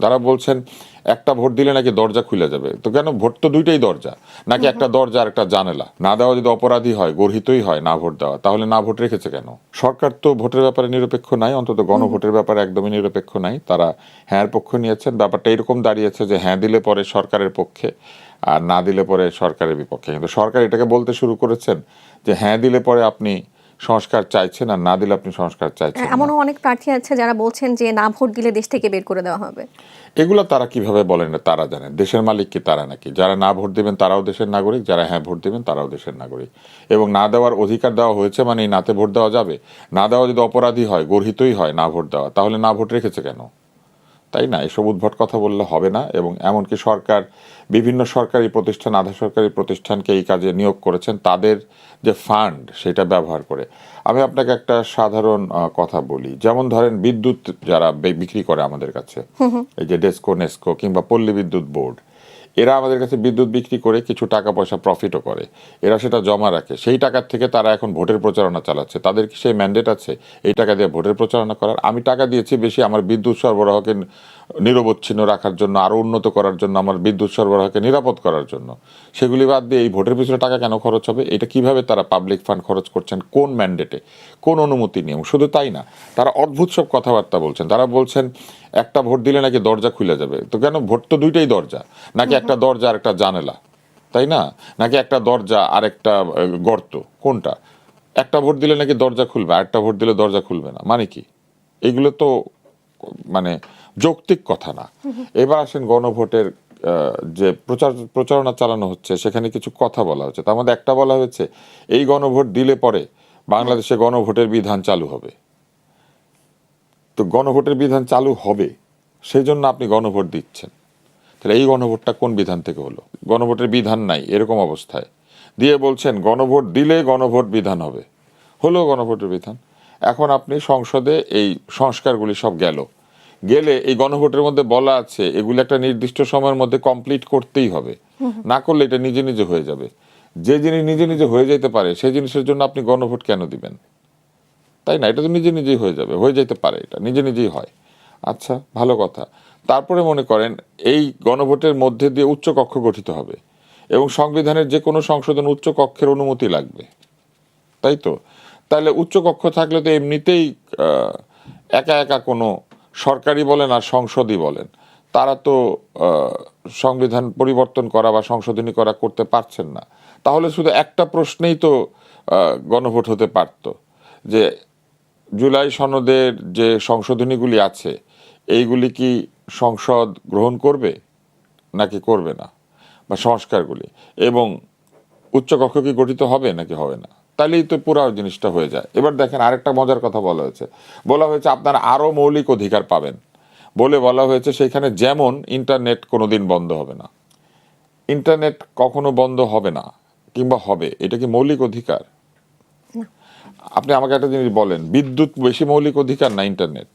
তারা বলছেন একটা ভোট দিলে নাকি দরজা খুলে যাবে। তো কেন? ভোট তো দুইটাই দরজা, নাকি একটা দরজা আর একটা জানালা? না দেওয়া যদি অপরাধী হয়, গর্হিতই হয় না ভোট দেওয়া, তাহলে না ভোট রেখেছে কেন? সরকার তো ভোটের ব্যাপারে নিরপেক্ষ নাই, অন্তত গণভোটের ব্যাপারে একদমই নিরপেক্ষ নাই। তারা হ্যাঁ পক্ষ নিয়েছেন। ব্যাপারটা এরকম দাঁড়িয়েছে যে হ্যাঁ দিলে পরে সরকারের পক্ষে, আর না দিলে পরে সরকারের বিপক্ষে। কিন্তু সরকার এটাকে বলতে শুরু করেছেন যে হ্যাঁ দিলে পরে আপনি সংস্কার চাইছেন, আর না দিলে আপনি সংস্কার চাইছেন না। এমনও অনেক প্রার্থী আছে যারা বলছেন যে না ভোট দিলে দেশ থেকে বের করে দেওয়া হবে। এগুলো তারা কিভাবে বলেন না তারা জানেন। দেশের মালিক কি তারা নাকি? যারা না ভোট দেবেন তারাও দেশের নাগরিক, যারা হ্যাঁ ভোট দেবেন তারাও দেশের নাগরিক। এবং না দেওয়ার অধিকার দেওয়া হয়েছে মানে এই নাতে ভোট দেওয়া যাবে? না দেওয়া যদি অপরাধী হয়, গর্হিতই হয় না ভোট দেওয়া, তাহলে না ভোট রেখেছে কেন? তাই না? এসব উদ্ভট কথা বললে হবে না। এবং এমনকি সরকার বিভিন্ন সরকারি প্রতিষ্ঠান, আধা সরকারি প্রতিষ্ঠানকে এই কাজে নিয়োগ করেছেন, তাদের যে ফান্ড সেটা ব্যবহার করে। আমি আপনাকে একটা সাধারণ কথা বলি, যেমন ধরেন বিদ্যুৎ যারা বিক্রি করে আমাদের কাছে, এই যে ডেস্কো নেস্কো কিংবা পল্লী বিদ্যুৎ বোর্ড, এরা আমাদের কাছে বিদ্যুৎ বিক্রি করে কিছু টাকা পয়সা প্রফিটও করে। এরা সেটা জমা রাখে, সেই টাকার থেকে তারা এখন ভোটের প্রচারণা চালাচ্ছে। তাদের কি সেই ম্যান্ডেট আছে এই টাকা দিয়ে ভোটের প্রচারণা করার? আমি টাকা দিয়েছি বেশি আমার বিদ্যুৎ সরবরাহকে নিরবচ্ছিন্ন রাখার জন্য, আরও উন্নত করার জন্য, আমার বিদ্যুৎ সরবরাহকে নিরাপদ করার জন্য। সেগুলি বাদ দিয়ে এই ভোটের পিছনে টাকা কেন খরচ হবে? এটা কিভাবে তারা পাবলিক ফান্ড খরচ করছেন, কোন ম্যান্ডেটে, কোন অনুমতি নিয়ে? শুধু তাই না, তারা অদ্ভুত সব কথাবার্তা বলছেন। তারা বলছেন একটা ভোট দিলে নাকি দরজা খুলে যাবে। তো কেন? ভোট তো দুইটাই দরজা, নাকি একটা দরজা আর একটা জানালা, তাই না? নাকি একটা দরজা আর একটা গর্ত, কোনটা? একটা ভোট দিলে নাকি দরজা খুলবে, আর একটা ভোট দিলে দরজা খুলবে না, মানে কি? এগুলো তো মানে যৌক্তিক কথা না। এবার আসেন গণভোটের যে প্রচারণা চালানো হচ্ছে, সেখানে কিছু কথা বলা হচ্ছে। তার মধ্যে একটা বলা হয়েছে এই গণভোট দিলে পরে বাংলাদেশে গণভোটের বিধান চালু হবে। তো গণভোটের বিধান চালু হবে, সেই জন্য আপনি গণভোট দিচ্ছেন। তাহলে এই গণভোটটা কোন বিধান থেকে হলো? গণভোটের বিধান নাই এরকম অবস্থায় দিয়ে বলছেন গণভোট দিলে গণভোট বিধান হবে। হলো গণভোটের বিধান। এখন আপনি সংসদে এই সংস্কারগুলি সব গেলে এই গণভোটের মধ্যে বলা আছে এগুলো একটা নির্দিষ্ট সময়ের মধ্যে কমপ্লিট করতেই হবে, না করলে এটা নিজে নিজে হয়ে যাবে। যে জিনিস নিজে নিজে হয়ে যেতে পারে সেই জিনিসের জন্য আপনি গণভোট কেন দিবেন? তাই না? এটা তো নিজে নিজেই হয়ে যাবে, হয়ে যেতে পারে, এটা নিজে নিজেই হয়। আচ্ছা, ভালো কথা। তারপরে মনে করেন এই গণভোটের মধ্যে দিয়ে উচ্চ কক্ষ গঠিত হবে এবং সংবিধানের যে কোনো সংশোধন উচ্চ কক্ষের অনুমতি লাগবে, তাই তো? তাহলে উচ্চ কক্ষ থাকলে তো এমনিতেই একা একা কোনো সরকারি বলেন আর সংসদই বলেন, তারা তো সংবিধান পরিবর্তন করা বা সংশোধনী করা করতে পারছেন না। তাহলে শুধু একটা প্রশ্নেই তো গণভোট হতে পারত যে জুলাই সনদের যে সংশোধনীগুলি আছে এইগুলি কি সংসদ গ্রহণ করবে নাকি করবে না, বা সংস্কারগুলি, এবং উচ্চকক্ষ কি গঠিত হবে নাকি হবে না, তাহলেই তো পুরো জিনিসটা হয়ে যায়। এবার দেখেন আরেকটা মজার কথা বলা হয়েছে আপনারা আরও মৌলিক অধিকার পাবেন বলা হয়েছে সেখানে, যেমন ইন্টারনেট কোনোদিন বন্ধ হবে না। ইন্টারনেট কখনো বন্ধ হবে না কিংবা হবে, এটা কি মৌলিক অধিকার? আপনি আমাকে একটা জিনিস বলেন, বিদ্যুৎ বেশি মৌলিক অধিকার না ইন্টারনেট?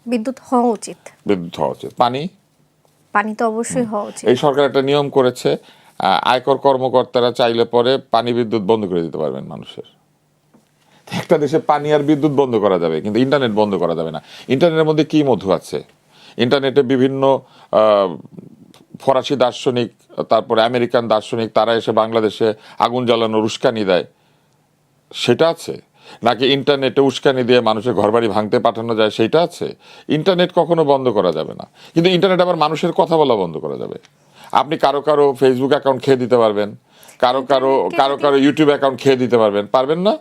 বিদ্যুৎ হওয়া উচিত। বিদ্যুৎ হওয়া উচিত। পানি তো অবশ্যই হওয়া উচিত। এই সরকার একটা নিয়ম করেছে, আয়কর কর্মকর্তারা চাইলে পরে পানি বিদ্যুৎ বন্ধ করে দিতে পারবেন মানুষের। একটা দেশে পানি আর বিদ্যুৎ বন্ধ করা যাবে কিন্তু ইন্টারনেট বন্ধ করা যাবে না। ইন্টারনেটের মধ্যে কি মধু আছে? ইন্টারনেটে বিভিন্ন ফরাসি দার্শনিক, তারপরে আমেরিকান দার্শনিক, তারা এসে বাংলাদেশে আগুন জ্বালানোর উস্কানি দেয়, সেটা আছে? নাকি ইন্টারনেটে উস্কানি দিয়ে মানুষের ঘরবাড়ি ভাঙতে পাঠানো যায়, সেইটা আছে? ইন্টারনেট কখনো বন্ধ করা যাবে না, কিন্তু ইন্টারনেট আবার মানুষের কথা বলা বন্ধ করা যাবে। আপনি কারো কারো ফেসবুক অ্যাকাউন্ট খেয়ে দিতে পারবেন, কারো ইউটিউব অ্যাকাউন্ট খেয়ে দিতে পারবেন না?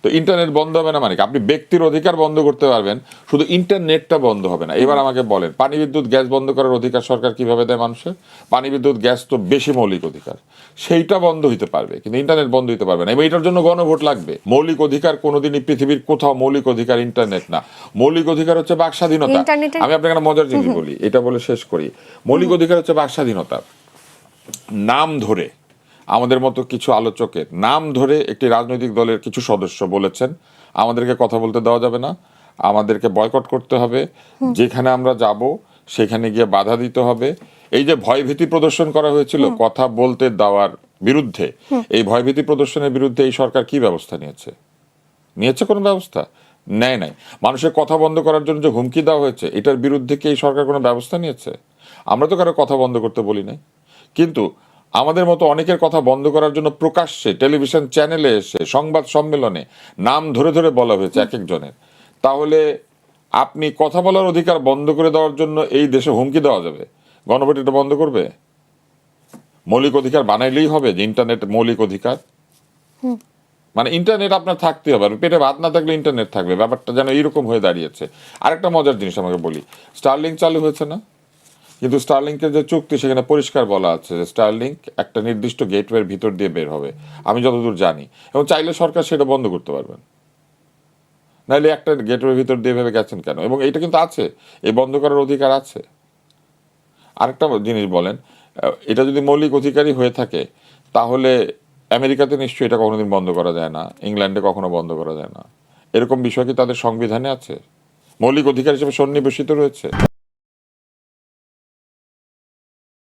তো ইন্টারনেট বন্ধ হবে না মানে কি? আপনি ব্যক্তির অধিকার বন্ধ করতে পারবেন, শুধু ইন্টারনেটটা বন্ধ হবে না। এবার আমাকে বলেন, পানি বিদ্যুৎ গ্যাস বন্ধ করার অধিকার সরকার কিভাবে দেয় মানুষের? পানি বিদ্যুৎ গ্যাস তো বেশি মৌলিক অধিকার, সেইটা বন্ধ হইতে পারবে কিন্তু ইন্টারনেট বন্ধ হইতে পারবে না। এবং এটার জন্য গণভোট লাগবে। মৌলিক অধিকার কোনোদিনই পৃথিবীর কোথাও মৌলিক অধিকার ইন্টারনেট না। মৌলিক অধিকার হচ্ছে বাক স্বাধীনতা। আমি আপনাকে একটা মজার জিনিস বলি, এটা বলে শেষ করি। মৌলিক অধিকার হচ্ছে বাক স্বাধীনতা। নাম ধরে আমাদের মতো কিছু আলোচকের নাম ধরে একটি রাজনৈতিক দলের কিছু সদস্য বলেছেন আমাদেরকে কথা বলতে দেওয়া যাবে না, আমাদেরকে বয়কট করতে হবে, যেখানে আমরা যাব সেখানে গিয়ে বাধা দিতে হবে। এই যে ভয়ভীতি প্রদর্শন করা হয়েছিল কথা বলতে দেওয়ার বিরুদ্ধে, এই ভয়ভীতি প্রদর্শনের বিরুদ্ধে এই সরকার কি ব্যবস্থা নিয়েছে কোনো ব্যবস্থা? নেয় নাই। মানুষের কথা বন্ধ করার জন্য যে হুমকি দেওয়া হয়েছে, এটার বিরুদ্ধে কি এই সরকার কোনো ব্যবস্থা নিয়েছে? আমরা তো কারো কথা বন্ধ করতে বলি নাই, কিন্তু আমাদের মতো অনেকের কথা বন্ধ করার জন্য প্রকাশ্যে টেলিভিশন চ্যানেলে এসে সংবাদ সম্মেলনে নাম ধরে ধরে বলা হয়েছে এক একজনের। তাহলে আপনি কথা বলার অধিকার বন্ধ করে দেওয়ার জন্য এই দেশে হুমকি দেওয়া যাবে? গণভোট এটা বন্ধ করবে? মৌলিক অধিকার বানাইলেই হবে যে ইন্টারনেট মৌলিক অধিকার? মানে ইন্টারনেট আপনার থাকতে হবে, আর পেটে ভাত না থাকলে ইন্টারনেট থাকবে, ব্যাপারটা যেন এইরকম হয়ে দাঁড়িয়েছে। আরেকটা মজার জিনিস আমাকে বলি, স্টারলিংক চালু হয়েছে না, কিন্তু স্টারলিংকের যে চুক্তি সেখানে পরিষ্কার বলা আছে যে স্টারলিংক একটা নির্দিষ্ট গেটওয়ের ভিতর দিয়ে বের হবে, আমি যতদূর জানি, এবং চাইলে সরকার সেটা বন্ধ করতে পারবেন। নাইলে একটা গেটওয়ের ভিতর দিয়ে ভেবে গেছেন কেন? এবং এটা কিন্তু আছে, এই বন্ধ করার অধিকার আছে। আরেকটা জিনিস বলেন, এটা যদি মৌলিক অধিকারই হয়ে থাকে তাহলে আমেরিকাতে নিশ্চয়ই এটা কোনোদিন বন্ধ করা যায় না, ইংল্যান্ডে কখনো বন্ধ করা যায় না। এরকম বিষয় কি তাদের সংবিধানে আছে? মৌলিক অধিকার হিসেবে সন্নিবেশিত রয়েছে।